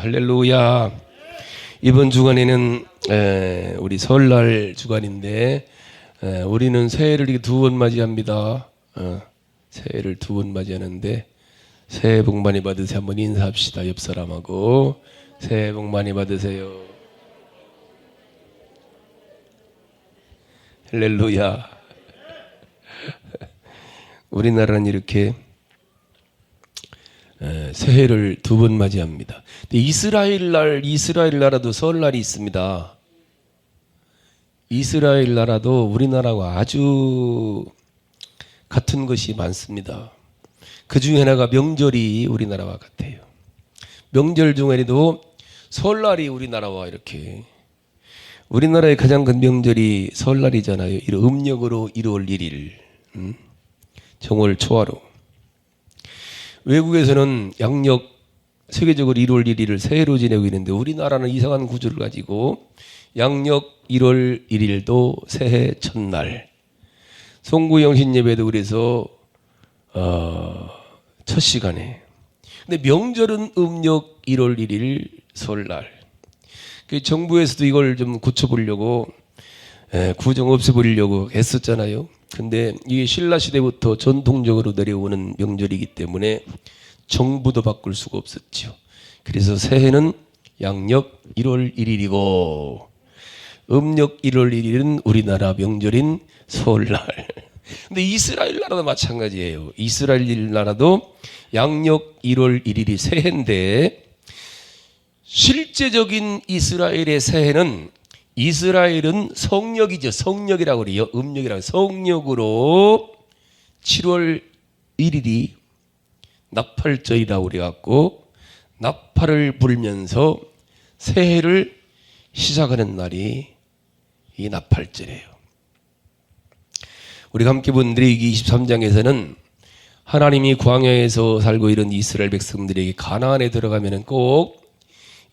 할렐루야. 이번 주간에는 우리 설날 주간인데 우리는 새해를 이렇게 두 번 맞이합니다. 새해를 두 번 맞이하는데 새해 복 많이 받으세요. 한번 인사합시다. 옆 사람하고 새해 복 많이 받으세요. 할렐루야. 우리나라는 이렇게 새해를 두 번 맞이합니다. 근데 이스라엘 나라도 설날이 있습니다. 이스라엘 나라도 우리나라와 아주 같은 것이 많습니다. 그 중에 하나가 명절이 우리나라와 같아요. 명절 중에도 설날이 우리나라와 이렇게, 우리나라의 가장 큰 명절이 설날이잖아요. 음력으로 1월 1일, 정월 초하루. 외국에서는 양력 세계적으로 1월 1일을 새해로 지내고 있는데 우리나라는 이상한 구조를 가지고 양력 1월 1일도 새해 첫날, 송구영신 예배도 그래서 첫 시간에. 근데 명절은 음력 1월 1일 설날. 정부에서도 이걸 좀 고쳐보려고 구정 없애버리려고 했었잖아요. 근데 이게 신라 시대부터 전통적으로 내려오는 명절이기 때문에 정부도 바꿀 수가 없었죠. 그래서 새해는 양력 1월 1일이고 음력 1월 1일은 우리나라 명절인 설날. 근데 이스라엘 나라도 마찬가지예요. 이스라엘 나라도 양력 1월 1일이 새해인데 실제적인 이스라엘의 새해는, 이스라엘은 성력이죠. 성력이라고 그래요. 음력이라고. 성력으로 7월 1일이 나팔절이라고 그래갖고 나팔을 불면서 새해를 시작하는 날이 이 나팔절이에요. 우리가 함께 본 레위기 23장에서는 하나님이 광야에서 살고 있는 이스라엘 백성들에게 가나안에 들어가면은 꼭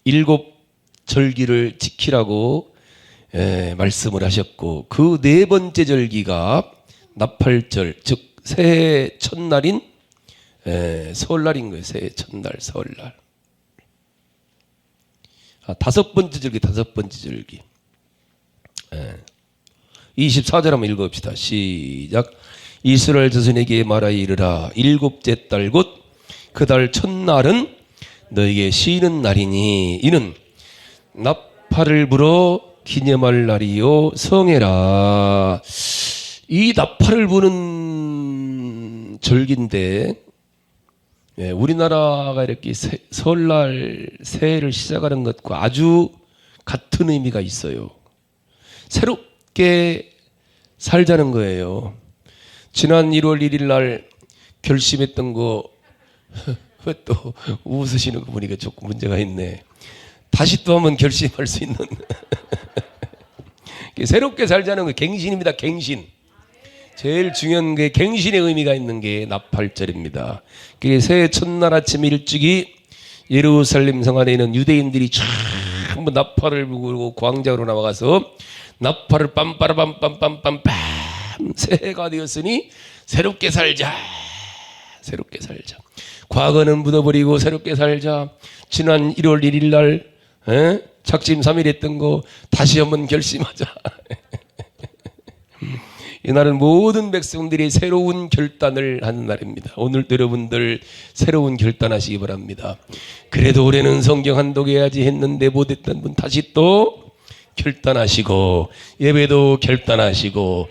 7절기를 지키라고 말씀을 하셨고, 그 네 번째 절기가 나팔절, 즉 새해 첫날인 설날인 거예요. 새해 첫날 설날. 다섯 번째 절기. 24절 한번 읽어봅시다. 시작. 이스라엘 자손에게 말하여 이르라. 일곱째 달 곧 그 달 첫날은 너에게 쉬는 날이니 이는 나팔을 불어 기념할 날이요 성해라. 이 나팔을 부는 절기인데 우리나라가 이렇게 설날 새해를 시작하는 것과 아주 같은 의미가 있어요. 새롭게 살자는 거예요. 지난 1월 1일 날 결심했던 거 왜 또 웃으시는 거 보니까 조금 문제가 있네. 다시 또 한번 결심할 수 있는 새롭게 살자는 거 갱신입니다. 갱신. 제일 중요한 게 갱신의 의미가 있는 게 나팔절입니다. 새해 첫날 아침 일찍이 예루살렘 성 안에 있는 유대인들이 전부 나팔을 불고 광장으로 나와가서 나팔을 빰빠라빰빰빰빰빰, 새해가 되었으니 새롭게 살자. 새롭게 살자. 과거는 묻어버리고 새롭게 살자. 지난 1월 1일 날 작심 3일 했던 거 다시 한번 결심하자. 이날은 모든 백성들이 새로운 결단을 하는 날입니다. 오늘도 여러분들 새로운 결단하시기 바랍니다. 그래도 올해는 성경 한독해야지 했는데 못했던 분 다시 또 결단하시고, 예배도 결단하시고,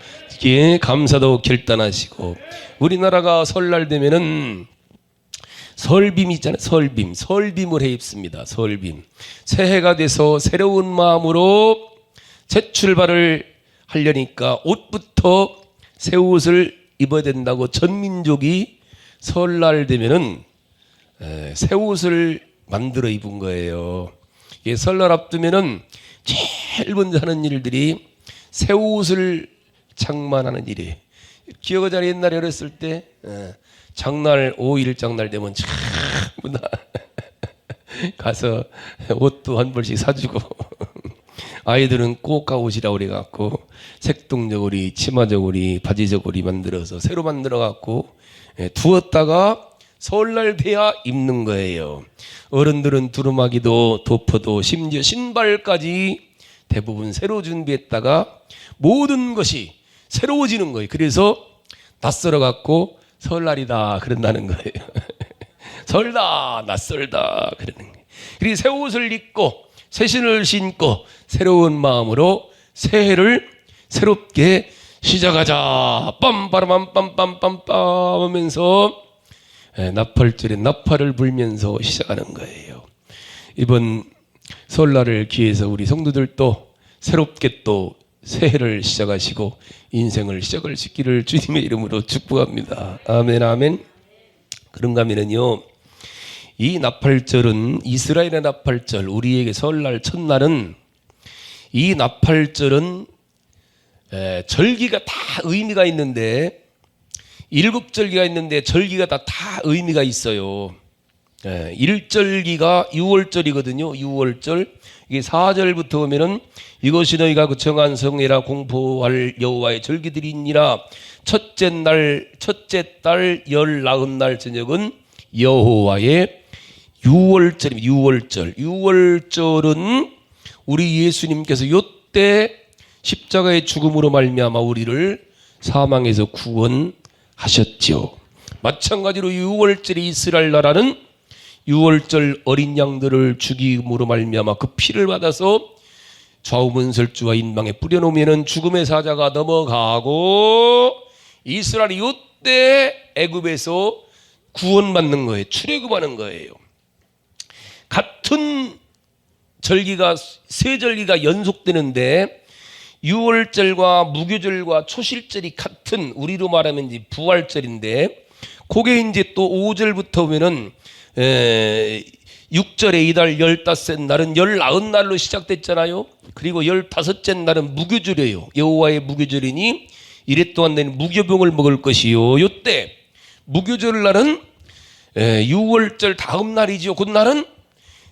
감사도 결단하시고. 우리나라가 설날 되면은 설빔 있잖아요. 설빔을 해 입습니다. 설빔. 새해가 돼서 새로운 마음으로 새 출발을 하려니까 옷부터 새 옷을 입어야 된다고 전 민족이 설날 되면은 새 옷을 만들어 입은 거예요. 설날 앞두면은 제일 먼저 하는 일들이 새 옷을 장만하는 일이에요. 기억하잖아요. 옛날에 어렸을 때 장날 5일 장날 되면 전부 다 가서 옷도 한 벌씩 사주고 아이들은 꽃가 옷이라고 그래갖고 색동저고리, 치마저고리, 바지저고리 만들어서 새로 만들어갖고 두었다가 설날 돼야 입는 거예요. 어른들은 두루마기도 덮어도 심지어 신발까지 대부분 새로 준비했다가 모든 것이 새로워지는 거예요. 그래서 낯설어 갖고 설날이다 그런다는 거예요. 설다 낯설다 그러는 거예요. 그리고 새 옷을 입고 새 신을 신고 새로운 마음으로 새해를 새롭게 시작하자. 빰빠라밤 빰빰빰빰 하면서 나팔절에 나팔을 불면서 시작하는 거예요. 이번 설날을 기해서 우리 성도들도 새롭게 또 새해를 시작하시고 인생을 시작을 시키기를 주님의 이름으로 축복합니다. 아멘 아멘. 그런가 하면은요, 이 나팔절은 이스라엘의 나팔절, 우리에게 설날 첫날은 이 나팔절은 절기가 다 의미가 있는데 7절기가 있는데 절기가 다 의미가 있어요. 1절기가 6월절이거든요. 6월절. 이게 4절부터 보면은 이것이 너희가 그 정한 성회라 공포할 여호와의 절기들이니라. 첫째 달 19날 저녁은 여호와의 6월절입니다. 6월절. 6월절은 우리 예수님께서 요때 십자가의 죽음으로 말미암아 우리를 사망에서 구원하셨죠. 마찬가지로 6월절의 이스라엘 나라는 6월절 어린 양들을 죽임으로 말미암아 그 피를 받아서 좌우문설주와 인방에 뿌려놓으면 죽음의 사자가 넘어가고 이스라엘이 요때 애굽에서 구원받는 거예요. 출애굽하는 거예요. 같은 절기가 세 절기가 연속되는데 6월절과 무교절과 초실절이 같은, 우리로 말하면 이제 부활절인데, 그게 이제 또 5절부터 보면은 6절에 이달 15째 날은 19날로 시작됐잖아요. 그리고 15째 날은 무교절이에요. 여호와의 무교절이니 이래 동안 내는 무교병을 먹을 것이요. 요때 무교절 날은 6월절 다음 날이죠. 그 날은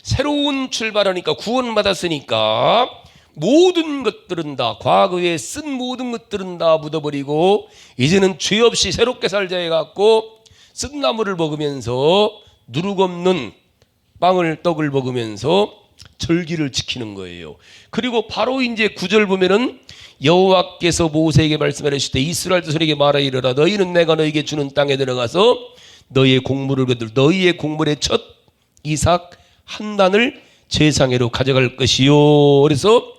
새로운 출발하니까 구원받았으니까 모든 것들은 다, 과거에 쓴 모든 것들은 다 묻어버리고 이제는 죄 없이 새롭게 살자 해갖고 쓴 나물을 먹으면서 누룩 없는 떡을 먹으면서 절기를 지키는 거예요. 그리고 바로 이제 9절 보면은 여호와께서 모세에게 말씀하실 때 이스라엘 자손에게 말하 이르라. 너희는 내가 너희에게 주는 땅에 들어가서 너희의 곡물을 거둘 너희의 곡물의 첫 이삭 한 단을 제상회로 가져갈 것이요. 그래서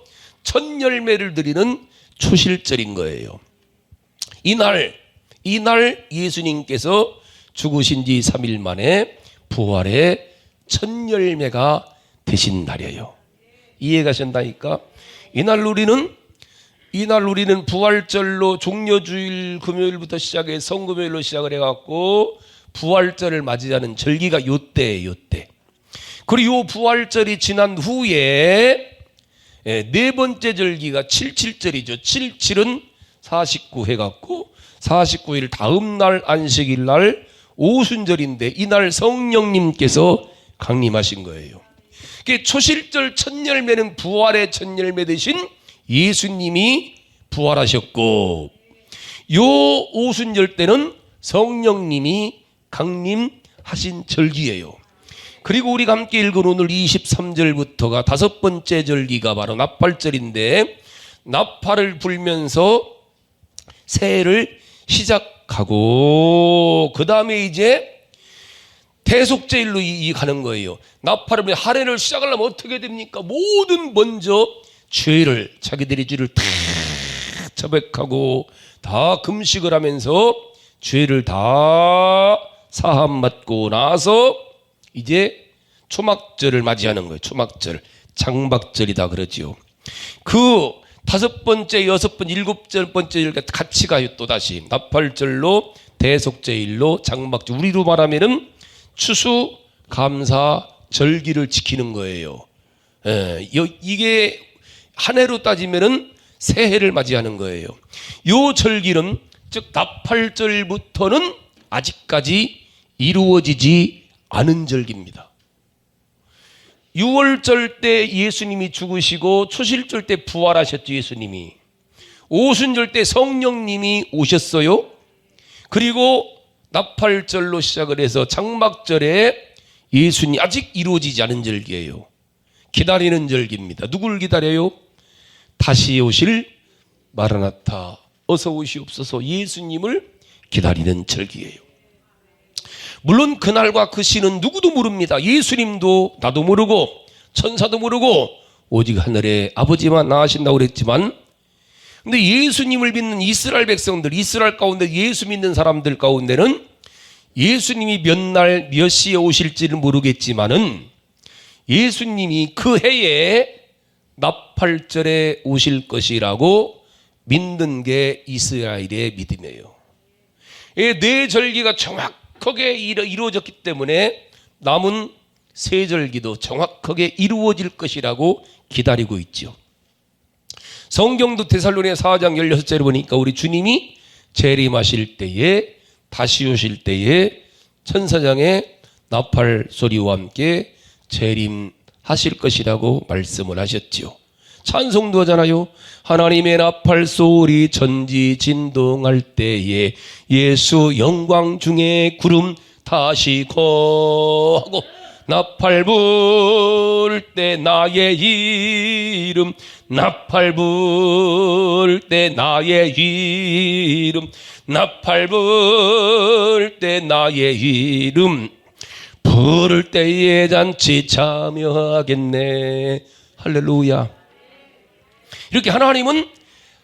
첫 열매를 드리는 초실절인 거예요. 이날 예수님께서 죽으신 지 3일 만에 부활의 첫 열매가 되신 날이에요. 이해가셨나니까? 이날 우리는 부활절로 종려주일 금요일부터 시작해 성금요일로 시작을 해갖고 부활절을 맞이하는 절기가 요때예요. 요때. 그리고 요 부활절이 지난 후에 네 번째 절기가 77절이죠. 77은 49 해갖고 49일 다음 날 안식일 날 오순절인데 이날 성령님께서 강림하신 거예요. 초실절 첫 열매는 부활의 첫 열매 되신 예수님이 부활하셨고, 요 오순절 때는 성령님이 강림하신 절기예요. 그리고 우리가 함께 읽은 오늘 23절부터가 다섯 번째 절기가 바로 나팔절인데, 나팔을 불면서 새해를 시작하고 그 다음에 이제 대속제일로 가는 거예요. 나팔을 불면 한 해를 시작하려면 어떻게 됩니까? 모든 먼저 죄를, 자기들의 죄를 다 자백하고 다 금식을 하면서 죄를 다 사함 받고 나서 이제 초막절을 맞이하는 거예요. 초막절, 장박절이다 그러지요. 그 다섯 번째, 여섯 번째, 일곱 번째 같이 가요. 또 다시 나팔절로, 대속제일로, 장박절. 우리로 말하면은 추수 감사 절기를 지키는 거예요. 이게 한 해로 따지면은 새해를 맞이하는 거예요. 요 절기는 즉 나팔절부터는 아직까지 이루어지지 않은 절기입니다. 6월절 때 예수님이 죽으시고 초실절 때 부활하셨죠. 예수님이 오순절 때 성령님이 오셨어요. 그리고 나팔절로 시작을 해서 장막절에 예수님이 아직 이루어지지 않은 절기예요. 기다리는 절기입니다. 누굴 기다려요? 다시 오실 마라나타, 어서 오시옵소서, 예수님을 기다리는 절기예요. 물론 그날과 그 시는 누구도 모릅니다. 예수님도 나도 모르고 천사도 모르고 오직 하늘의 아버지만 나으신다고 그랬지만, 근데 예수님을 믿는 이스라엘 백성들, 이스라엘 가운데 예수 믿는 사람들 가운데는 예수님이 몇 날 몇 시에 오실지는 모르겠지만은 예수님이 그 해에 나팔절에 오실 것이라고 믿는 게 이스라엘의 믿음이에요. 네 절기가 정확하게 이루어졌기 때문에 남은 세 절기도 정확하게 이루어질 것이라고 기다리고 있죠. 성경도 데살로니가 4장 16절에 보니까 우리 주님이 재림하실 때에, 다시 오실 때에 천사장의 나팔 소리와 함께 재림하실 것이라고 말씀을 하셨죠. 찬송도 하잖아요. 하나님의 나팔 소리 천지 진동할 때에 예수 영광 중에 구름 타시고 하고, 나팔 불 때 나의 이름, 나팔 불 때 나의 이름, 나팔 불 때 나의 이름, 부를 때에 잔치 참여하겠네. 할렐루야. 이렇게 하나님은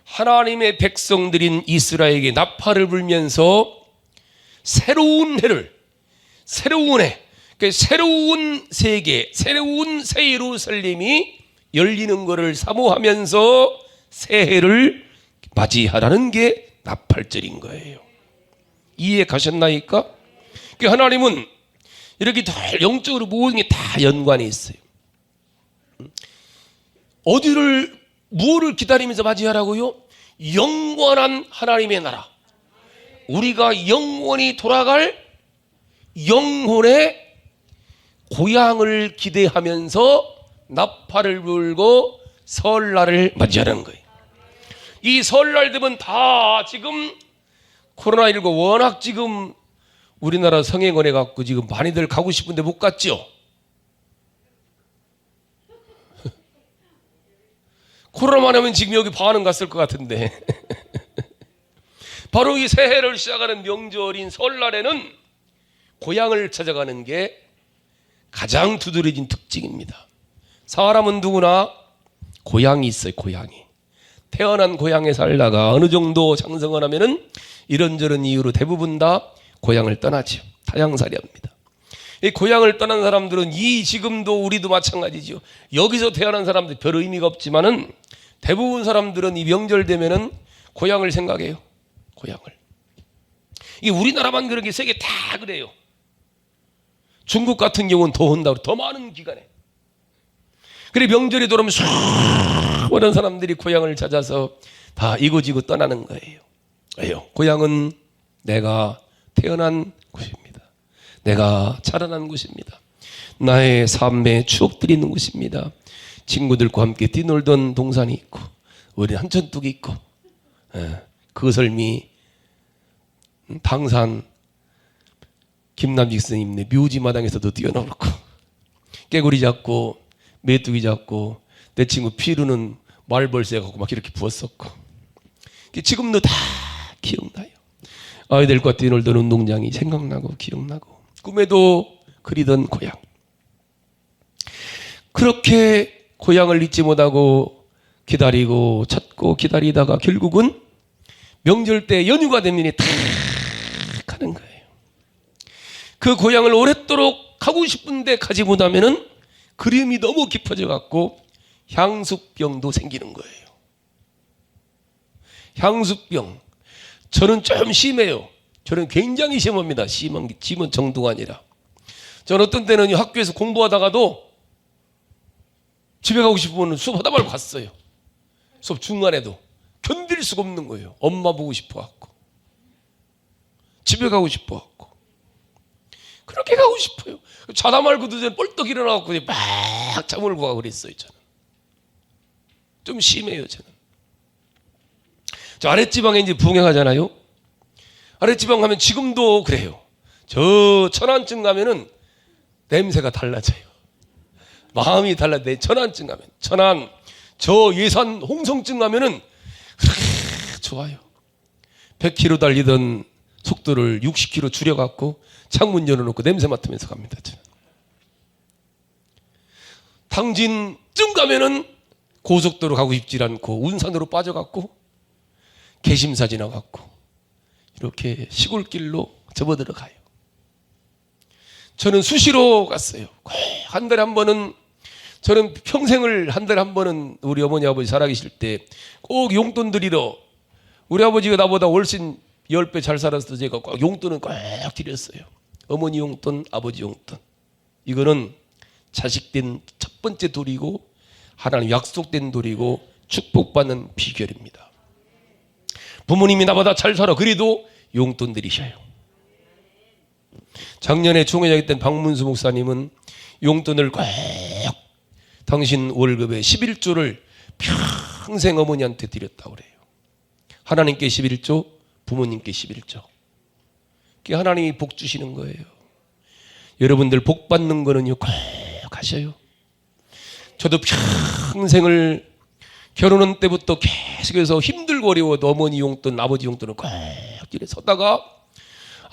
하나님의 백성들인 이스라엘에게 나팔을 불면서 새로운 해를, 새로운 해, 새로운 세계, 새로운 새 예루살렘이 열리는 것을 사모하면서 새해를 맞이하라는 게 나팔절인 거예요. 이해 가셨나이까? 하나님은 이렇게 다 영적으로 모든 게 다 연관이 있어요. 무엇을 기다리면서 맞이하라고요? 영원한 하나님의 나라, 우리가 영원히 돌아갈 영혼의 고향을 기대하면서 나팔을 불고 설날을 맞이하는 거예요. 이 설날 되면 다 지금 코로나19 워낙 지금 우리나라 성행원해 갖고 지금 많이들 가고 싶은데 못 갔죠. 코로나만 하면 지금 여기 반응 갔을 것 같은데 바로 이 새해를 시작하는 명절인 설날에는 고향을 찾아가는 게 가장 두드러진 특징입니다. 사람은 누구나 고향이 있어요. 고향이. 태어난 고향에 살다가 어느 정도 장성을 하면은 이런저런 이유로 대부분 다 고향을 떠나죠. 타향살이합니다. 이 고향을 떠난 사람들은 지금도 우리도 마찬가지죠. 여기서 태어난 사람들 별 의미가 없지만은 대부분 사람들은 이 명절 되면은 고향을 생각해요. 고향을. 이 우리나라만 그런 게 세계 다 그래요. 중국 같은 경우는 더 한다고, 더 많은 기간에. 그래 명절이 돌아오면 수많은 사람들이 고향을 찾아서 다 이고지고 떠나는 거예요. 왜요? 고향은 내가 태어난 곳입니다. 내가 자라난 곳입니다. 나의 삶의 추억들이 있는 곳입니다. 친구들과 함께 뛰놀던 동산이 있고, 어린 한천뚝이 있고, 그 삶이 당산 김남직 스님네 묘지마당에서도 뛰어놀고, 깨구리 잡고 메뚜기 잡고, 내 친구 피루는 말벌새 갖고 막 이렇게 부었었고, 지금도 다 기억나요. 아이들과 뛰놀던 운동장이 생각나고 기억나고, 꿈에도 그리던 고향. 그렇게 고향을 잊지 못하고 기다리고 찾고 기다리다가 결국은 명절 때 연휴가 되면 다 가는 거예요. 그 고향을 오랫도록 가고 싶은데 가지 못하면은 그림이 너무 깊어져 갖고 향수병도 생기는 거예요. 향수병. 저는 좀 심해요. 저는 굉장히 심합니다. 심한 정도가 아니라. 저는 어떤 때는 학교에서 공부하다가도 집에 가고 싶으면 수업하다 말고 갔어요. 수업 중간에도 견딜 수가 없는 거예요. 엄마 보고 싶어 갖고, 집에 가고 싶어 갖고, 그렇게 가고 싶어요. 자다 말고도 저는 뻘떡 일어나 갖고 막 잠을 구하고 그랬어요. 저는 좀 심해요. 저는. 저 아랫지방에 이제 부흥하잖아요. 아랫지방 가면 지금도 그래요. 저 천안쯤 가면은 냄새가 달라져요. 마음이 달라. 내 천안쯤 가면, 천안 저 예산 홍성쯤 가면은 그렇게 좋아요. 100km 달리던 속도를 60km 줄여갖고 창문 열어놓고 냄새 맡으면서 갑니다. 당진쯤 가면은 고속도로 가고 싶지 않고 운산으로 빠져갖고 개심사 지나갖고 이렇게 시골길로 접어들어가요. 저는 수시로 갔어요. 한 달에 한 번은, 저는 평생을 한 달에 한 번은 우리 어머니 아버지 살아계실 때 꼭 용돈 드리러, 우리 아버지가 나보다 훨씬 10배 잘 살았을 때 제가 꼭 용돈은 꼭 드렸어요. 어머니 용돈, 아버지 용돈. 이거는 자식된 첫 번째 돌이고 하나님 약속된 돌이고 축복받는 비결입니다. 부모님이 나보다 잘 살아 그래도 용돈 드리셔요. 작년에 총회장했던 박문수 목사님은 용돈을 꼭 당신 월급의 11조를 평생 어머니한테 드렸다고 그래요. 하나님께 11조, 부모님께 11조. 그게 하나님이 복 주시는 거예요. 여러분들 복 받는 거는요 꼭 하셔요. 저도 평생을 결혼한 때부터 계속해서 힘들고 어려워도 어머니 용돈, 아버지 용돈을 꼭 길에 서다가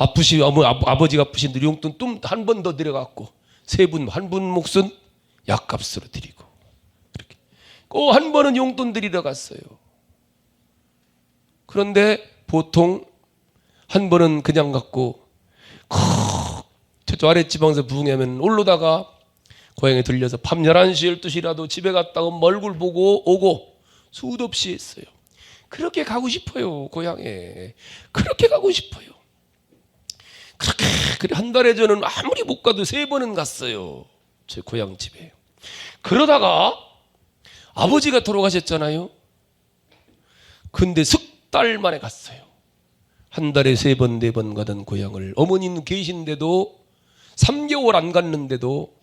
아버지가 아프신데 용돈 또 한 번 더 드려갖고 세 분, 한 분 몫은 약값으로 드리고 그렇게 꼭 한 번은 용돈 드리러 갔어요. 그런데 보통 한 번은 그냥 갖고 저쪽 아랫지방에서 부흥하면 올라다가 고향에 들려서 밤 11시, 12시라도 집에 갔다가 얼굴 보고 오고 수도 없이 했어요. 그렇게 가고 싶어요. 고향에. 그렇게 가고 싶어요. 그렇게 한 달에 저는 아무리 못 가도 3번은 갔어요. 제 고향집에. 그러다가 아버지가 돌아가셨잖아요. 근데 석 달 만에 갔어요. 한 달에 3번, 4번 가던 고향을 어머니는 계신데도 3개월 안 갔는데도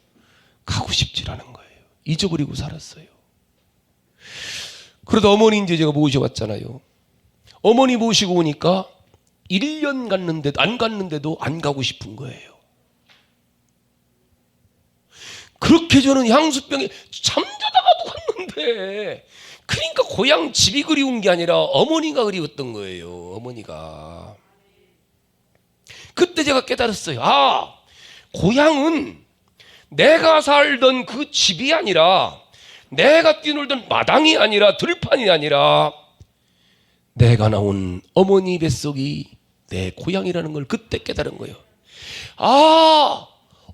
가고 싶지 않은 거예요. 잊어버리고 살았어요. 그래도 어머니 이제 제가 모셔왔잖아요. 어머니 모시고 오니까 1년 안 갔는데도 안 가고 싶은 거예요. 그렇게 저는 향수병에 잠자다가도 갔는데, 그러니까 고향 집이 그리운 게 아니라 어머니가 그리웠던 거예요. 어머니가. 그때 제가 깨달았어요. 아, 고향은 내가 살던 그 집이 아니라, 내가 뛰놀던 마당이 아니라, 들판이 아니라 내가 나온 어머니 뱃속이 내 고향이라는 걸 그때 깨달은 거예요. 아,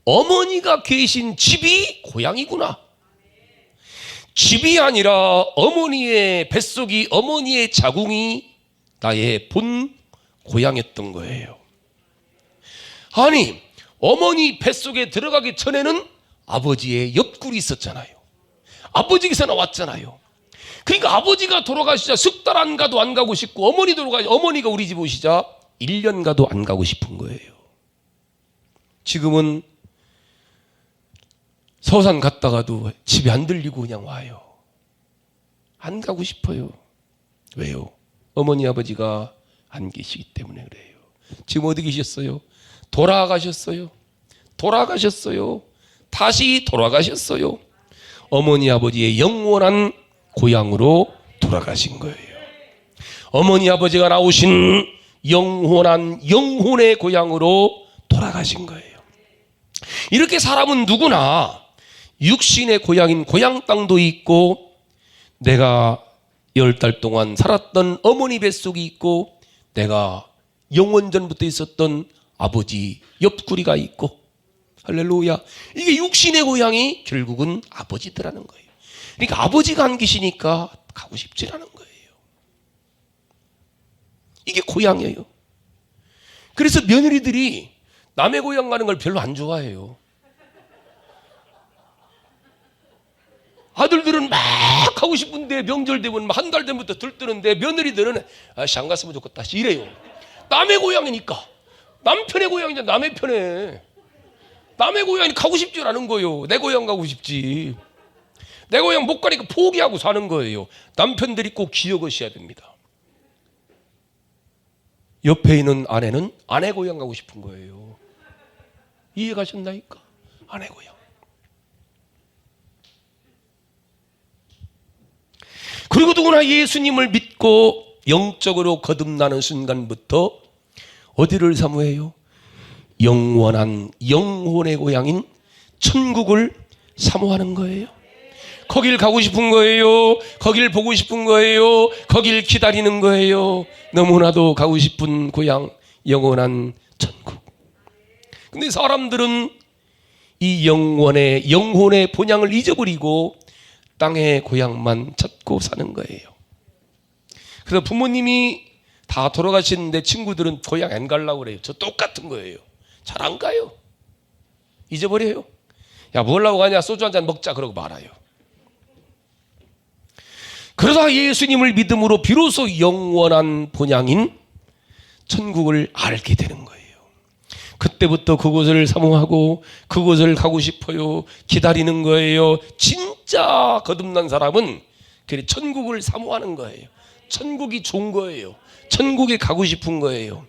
어머니가 계신 집이 고향이구나. 집이 아니라 어머니의 뱃속이, 어머니의 자궁이 나의 본 고향이었던 거예요. 아니, 어머니 뱃속에 들어가기 전에는 아버지의 옆구리 있었잖아요. 아버지께서 나왔잖아요. 그러니까 아버지가 돌아가시자 석 달 안 가도 안 가고 싶고, 어머니가 우리 집 오시자 1년 가도 안 가고 싶은 거예요. 지금은 서산 갔다가도 집에 안 들리고 그냥 와요. 안 가고 싶어요. 왜요? 어머니 아버지가 안 계시기 때문에 그래요. 지금 어디 계셨어요? 돌아가셨어요. 돌아가셨어요. 다시 돌아가셨어요. 어머니 아버지의 영원한 고향으로 돌아가신 거예요. 어머니 아버지가 나오신 영혼의 고향으로 돌아가신 거예요. 이렇게 사람은 누구나 육신의 고향인 고향 땅도 있고, 내가 10달 동안 살았던 어머니 뱃속이 있고, 내가 영원전부터 있었던 아버지 옆구리가 있고, 할렐루야. 이게 육신의 고향이 결국은 아버지더라는 거예요. 그러니까 아버지가 안 계시니까 가고 싶지 않은 거예요. 이게 고향이에요. 그래서 며느리들이 남의 고향 가는 걸 별로 안 좋아해요. 아들들은 막 가고 싶은데 명절 되면 한 달 전부터 들뜨는데, 며느리들은 아씨 안 갔으면 좋겠다 이래요. 남의 고향이니까. 남편의 고향이냐, 남의 편에. 남의 고향이 가고 싶지 않은 거예요. 내 고향 가고 싶지. 내 고향 못 가니까 포기하고 사는 거예요. 남편들이 꼭 기억하셔야 됩니다. 옆에 있는 아내는 아내 고향 가고 싶은 거예요. 이해가셨나이까? 아내고요. 그리고 누구나 예수님을 믿고 영적으로 거듭나는 순간부터 어디를 사모해요? 영원한 영혼의 고향인 천국을 사모하는 거예요. 거길 가고 싶은 거예요. 거길 보고 싶은 거예요. 거길 기다리는 거예요. 너무나도 가고 싶은 고향, 영원한 천국. 근데 사람들은 이 영혼의 본향을 잊어버리고 땅의 고향만 찾고 사는 거예요. 그래서 부모님이 다 돌아가시는데 친구들은 고향 안 가려고 그래요. 저 똑같은 거예요. 잘 안 가요. 잊어버려요. 야, 뭐 하려고 가냐? 소주 한잔 먹자 그러고 말아요. 그러다 예수님을 믿음으로 비로소 영원한 본향인 천국을 알게 되는 거예요. 그때부터 그곳을 사모하고 그곳을 가고 싶어요. 기다리는 거예요. 진짜 거듭난 사람은 천국을 사모하는 거예요. 천국이 좋은 거예요. 천국에 가고 싶은 거예요.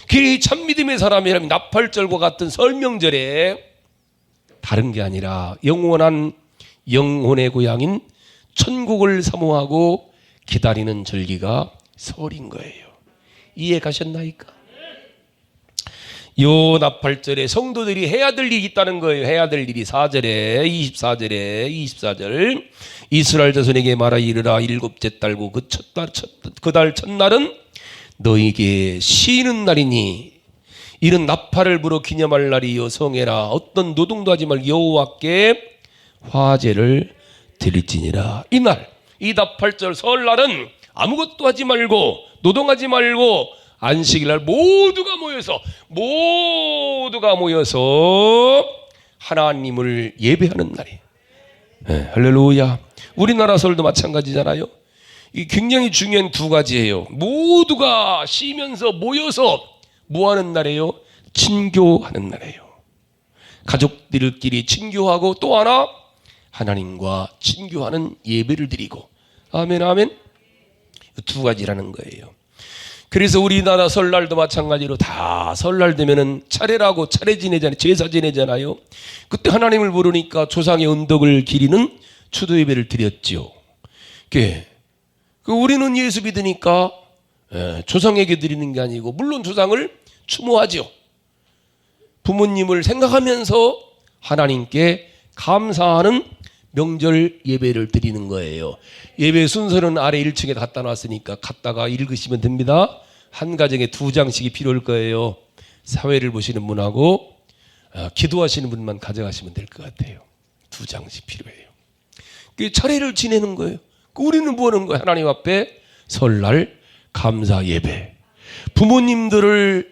그 참믿음의 사람이라면 나팔절과 같은 설명절에 다른 게 아니라 영원한 영혼의 고향인 천국을 사모하고 기다리는 절기가 설인 거예요. 이해 가셨나이까? 요 나팔절에 성도들이 해야 될 일이 있다는 거예요. 해야 될 일이 4절에 24절 이스라엘 자손에게 말하 이르라 일곱째 달고 그 달 첫날은 너에게 쉬는 날이니 이른 나팔을 불어 기념할 날이요 성회라 어떤 노동도 하지 말 여호와께 화제를 드릴지니라. 이날 이 나팔절 설날은 아무것도 하지 말고 노동하지 말고 안식일날 모두가 모여서 하나님을 예배하는 날이에요. 네, 할렐루야. 우리나라 설도 마찬가지잖아요. 이 굉장히 중요한 두 가지예요. 모두가 쉬면서 모여서 뭐 하는 날이에요? 친교하는 날이에요. 가족들끼리 친교하고 또 하나 하나님과 친교하는 예배를 드리고. 아멘 아멘. 두 가지라는 거예요. 그래서 우리나라 설날도 마찬가지로 다 설날 되면은 차례라고 차례 지내잖아요. 제사 지내잖아요. 그때 하나님을 부르니까 조상의 언덕을 기리는 추도 예배를 드렸죠. 우리는 예수 믿으니까 조상에게 드리는 게 아니고 물론 조상을 추모하죠. 부모님을 생각하면서 하나님께 감사하는 명절 예배를 드리는 거예요. 예배 순서는 아래 1층에 갖다 놨으니까 갔다가 읽으시면 됩니다. 한 가정에 2장씩이 필요할 거예요. 사회를 보시는 분하고 기도하시는 분만 가져가시면 될 것 같아요. 2장씩 필요해요. 차례를 지내는 거예요. 우리는 뭐 하는 거예요? 하나님 앞에 설날 감사 예배. 부모님들을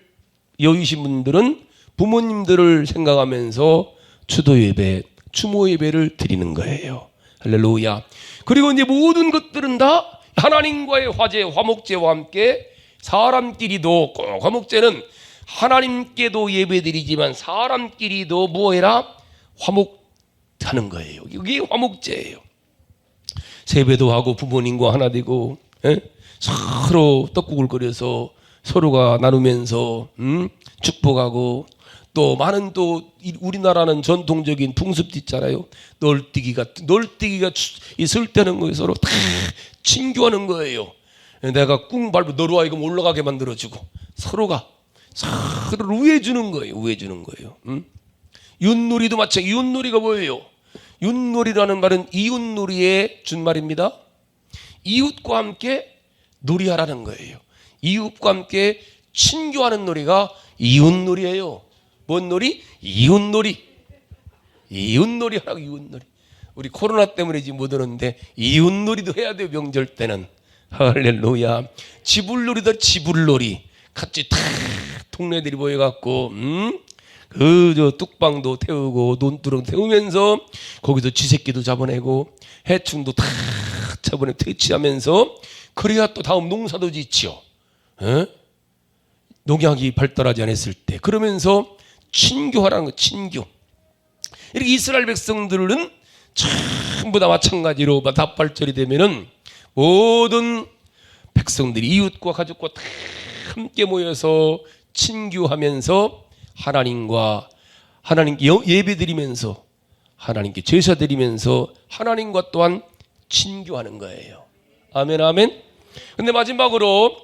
여의신 분들은 부모님들을 생각하면서 추도 예배, 추모 예배를 드리는 거예요. 할렐루야. 그리고 이제 모든 것들은 다 하나님과의 화제, 화목제와 함께 사람끼리도 꼭 화목제는 하나님께도 예배드리지만 사람끼리도 뭐해라? 화목하는 거예요. 이게 화목제예요. 세배도 하고 부모님과 하나 되고 서로 떡국을 끓여서 서로가 나누면서 축복하고 또 많은 또 우리나라는 전통적인 풍습도 있잖아요. 널뛰기가 있을 때는 거예요. 서로 다 친교하는 거예요. 내가 꿍 밟고 너로 하여금 올라가게 만들어주고 서로가 서로를 우애주는 거예요. 우애주는 거예요. 윷놀이도 마찬가지. 윷놀이가 뭐예요? 윷놀이라는 말은 이웃놀이의 준말입니다. 이웃과 함께 놀이하라는 거예요. 이웃과 함께 친교하는 놀이가 이웃놀이예요. 뭔 놀이? 이웃놀이. 이웃놀이 하라고. 이웃놀이. 우리 코로나 때문에 지금 못 오는데 이웃놀이도 해야 돼요. 명절 때는. 할렐루야. 지불놀이다. 지불놀이. 같이 탁 동네들이 모여갖고 저 뚝방도 태우고 논두렁 태우면서 거기서 쥐새끼도 잡아내고 해충도 탁 잡아내고 퇴치하면서 그래야 또 다음 농사도 짓지요. 농약이 발달하지 않았을 때. 그러면서 친교하라는 거. 친교. 이렇게 이스라엘 백성들은 전부 다 마찬가지로 나팔절이 되면은 모든 백성들이 이웃과 가족과 다 함께 모여서 친교하면서 하나님과 하나님께 예배 드리면서 하나님께 제사 드리면서 하나님과 또한 친교하는 거예요. 아멘 아멘. 근데 마지막으로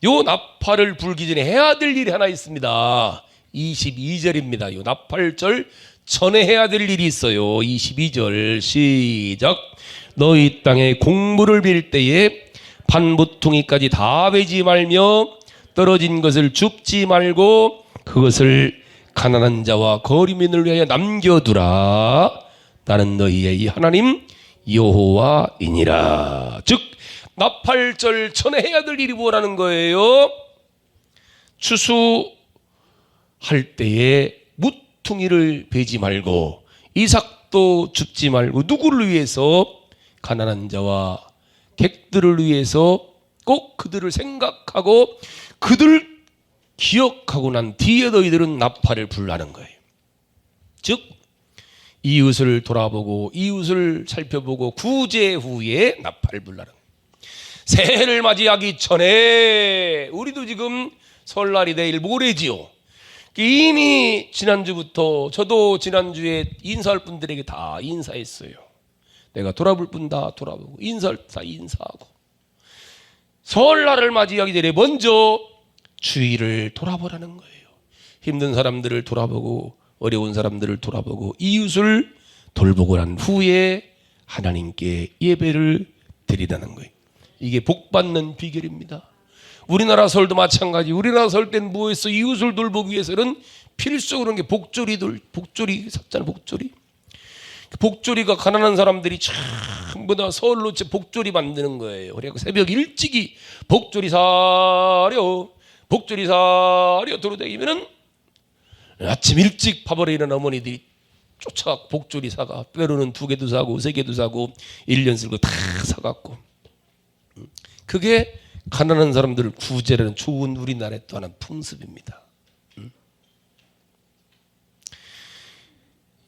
요 나팔을 불기 전에 해야 될 일이 하나 있습니다. 22절입니다. 요 나팔절 전에 해야 될 일이 있어요. 22절 시작. 너희 땅에 곡물을 빌 때에 반모퉁이까지 다 베지 말며 떨어진 것을 줍지 말고 그것을 가난한 자와 거리민을 위하여 남겨두라. 나는 너희의 이 하나님 여호와이니라. 즉 나팔절 전에 해야 될 일이 뭐라는 거예요? 추수할 때에 모퉁이를 베지 말고 이삭도 줍지 말고 누구를 위해서? 가난한 자와 객들을 위해서 꼭 그들을 생각하고 그들 기억하고 난 뒤에 너희들은 나팔을 불라는 거예요. 즉 이웃을 돌아보고 이웃을 살펴보고 구제 후에 나팔을 불라는 거예요. 새해를 맞이하기 전에 우리도 지금 설날이 내일 모레지요. 이미 지난주부터 저도 지난주에 인사할 분들에게 다 인사했어요. 내가 돌아볼 분 다 돌아보고 인사할 다 인사하고 설날을 맞이하기 전에 먼저 주위를 돌아보라는 거예요. 힘든 사람들을 돌아보고 어려운 사람들을 돌아보고 이웃을 돌보고 난 후에 하나님께 예배를 드리라는 거예요. 이게 복받는 비결입니다. 우리나라 설도 마찬가지. 우리나라 설 때는 뭐했어? 이웃을 돌보기 위해서는 필수적으로 그런 게 복조리 샀잖아. 복조리가 가난한 사람들이 전부 다 설로 복조리 만드는 거예요. 그래서 새벽 일찍이 복조리 사려 돌아다니면은 아침 일찍 밥을 일어난 어머니들이 쫓아가 복조리 사가 뼈로는 2개도 사고 3개도 사고 1년 쓸고 다 사갖고 그게 가난한 사람들을 구제하는 좋은 우리나라의 또 하나의 풍습입니다.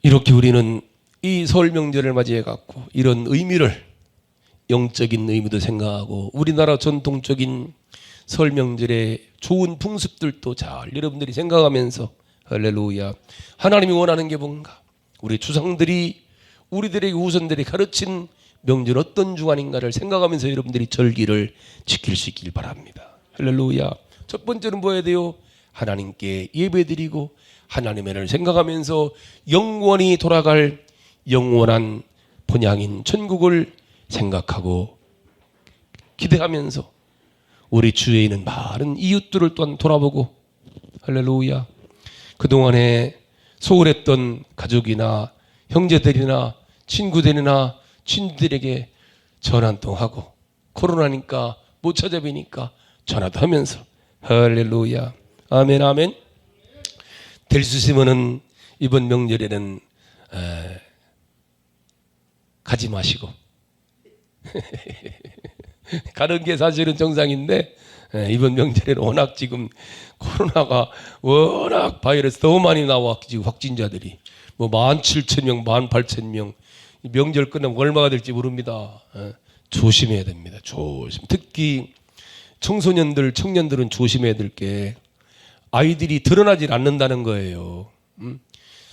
이렇게 우리는 이 설 명절을 맞이해 갖고 이런 의미를 영적인 의미도 생각하고 우리나라 전통적인 설 명절의 좋은 풍습들도 잘 여러분들이 생각하면서 할렐루야 하나님이 원하는 게 뭔가 우리 주상들이 우리들에게 후손들이 가르친 명절 어떤 주간인가를 생각하면서 여러분들이 절기를 지킬 수 있길 바랍니다. 할렐루야. 첫 번째는 뭐 해야 돼요? 하나님께 예배드리고 하나님의 은혜를 생각하면서 영원히 돌아갈 영원한 본향인 천국을 생각하고 기대하면서 우리 주위에 있는 많은 이웃들을 또한 돌아보고 할렐루야. 그동안에 소홀했던 가족이나 형제들이나 친구들이나 친구들에게 전화 한 통 하고 코로나니까 못 찾아뵈니까 전화도 하면서 할렐루야 아멘 아멘. 될 수 있으면은 이번 명절에는 가지 마시고 가는 게 사실은 정상인데 이번 명절에는 워낙 지금 코로나가 워낙 바이러스 너무 많이 나와 지금 확진자들이 뭐 17,000명, 18,000명 명절 끝나면 얼마가 될지 모릅니다. 조심해야 됩니다. 특히 청소년들, 청년들은 조심해야 될 게 아이들이 드러나질 않는다는 거예요.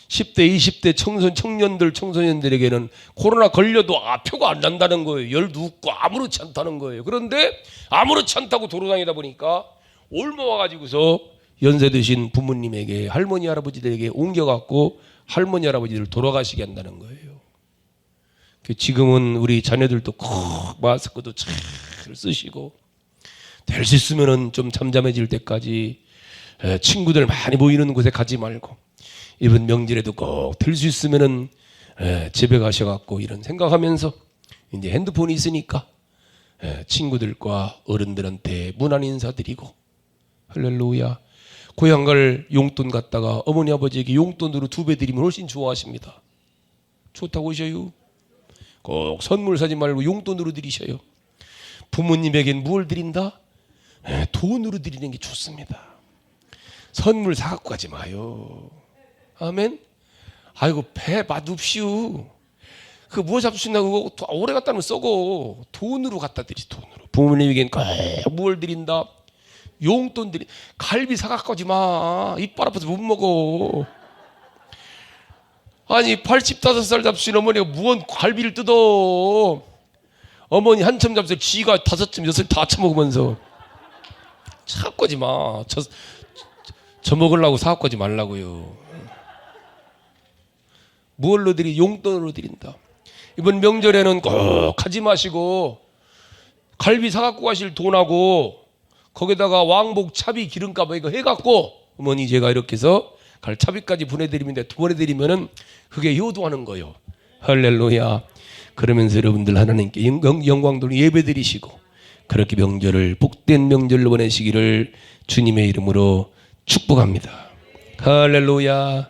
10대, 20대 청년들, 청소년들에게는 코로나 걸려도 표가 안 난다는 거예요. 열도 없고 아무렇지 않다는 거예요. 그런데 아무렇지 않다고 돌아다니다 보니까 올마 와가지고서 연세 드신 부모님에게 할머니, 할아버지들에게 옮겨갖고 할머니, 할아버지들 돌아가시게 한다는 거예요. 지금은 우리 자녀들도 꼭 마스크도 잘 쓰시고 될 수 있으면은 좀 잠잠해질 때까지 친구들 많이 모이는 곳에 가지 말고 이번 명절에도 꼭 될 수 있으면은 집에 가셔갖고 이런 생각하면서 이제 핸드폰이 있으니까 친구들과 어른들한테 문안 인사드리고 할렐루야. 고향 갈 용돈 갖다가 어머니 아버지에게 용돈으로 2배 드리면 훨씬 좋아하십니다. 좋다고 하셔요. 꼭 선물 사지 말고 용돈으로 드리셔요. 부모님에겐 뭘 드린다? 돈으로 드리는 게 좋습니다. 선물 사갖고 가지 마요. 아멘. 아이고 배 맛없시오. 그거 뭐 잡수신다고 그거 오래 갖다 놓으면 썩어. 돈으로 갖다 드리. 돈으로. 부모님에겐 꼭 뭘 드린다? 용돈 드리. 갈비 사갖고 가지 마. 이빨 아파서 못 먹어. 아니 85살 잡수신 어머니가 무언 갈비를 뜯어. 어머니 한참 잡수 지가 5점 6점 다 처먹으면서. 사갖고 오지 마. 저 먹으려고 사갖고 오지 말라고요. 무얼로 드리? 용돈으로 드린다. 이번 명절에는 꼭 하지 마시고 갈비 사갖고 가실 돈하고 거기다가 왕복 차비 기름값 이거 해갖고 어머니 제가 이렇게 해서 차비까지 보내드리면은 그게 효도하는 거요. 할렐루야. 그러면서 여러분들 하나님께 영광 돌려 예배드리시고 그렇게 명절을 복된 명절로 보내시기를 주님의 이름으로 축복합니다. 할렐루야.